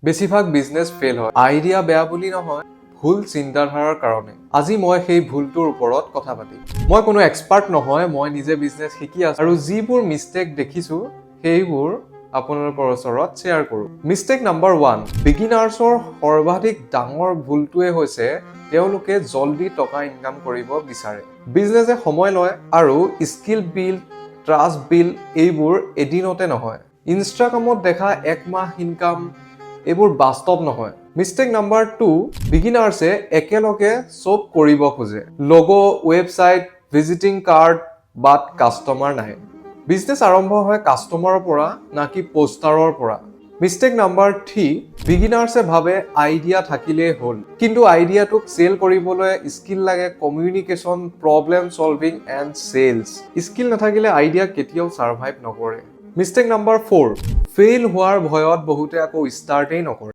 বেছিভাগ business fail হয় idea বেয়া বুলি নহয়, ভুল চিন্তাধাৰাৰ কাৰণে। আজি মই সেই ভুলটোৰ ওপৰত কথা পাতিম। মই কোনো এক্সপাৰ্ট নহয়, মই নিজে বিজনেছ শিকি আছো আৰু যিবোৰ মিষ্টেক দেখিছো সেইবোৰ আপোনালোকৰ ওচৰত শ্বেয়াৰ কৰো। মিষ্টেক নাম্বাৰ 1, বিগিনাৰ্ছৰ সৰ্বাধিক ডাঙৰ ভুলটোৱে হৈছে তেওঁলোকে জলদি টকা ইনকাম কৰিব বিচাৰে। বিজনেছে সময় লয় আৰু স্কিল বিল্ড, ট্ৰাষ্ট বিল্ড এইবোৰ এদিনতে নহয়। ইনষ্টাগ্ৰামত দেখা 1 মাহ ইনকাম এইবোৰ বাস্তৱ নহয়। মিষ্টেক নাম্বাৰ 2, বিগিনাৰ্ছে একেলগে চব কৰিব খোজে। লোগো, ৱেবছাইট, ভিজিটিং কাৰ্ড, বাট কাষ্টমাৰ নাহে। বিজনেছ আৰম্ভ হয় কাষ্টমাৰৰ পৰা নাকি পোষ্টাৰৰ পৰা। মিষ্টেক নাম্বাৰ 3, বিগিনাৰ্ছে ভাবে আইডিয়া থাকিলেই হ'ল, কিন্তু আইডিয়াটোক চেল কৰিবলৈ স্কিল লাগে, communication, problem solving and sales. Skill নাথাকিলে আইডিয়া কেতিয়াও সাৰ্ভাইভ নকৰে। মিষ্টেক নাম্বাৰ 4, ফেইল হোৱাৰ ভয়ত বহুতে আকৌ ষ্টাৰ্টেই নকৰে।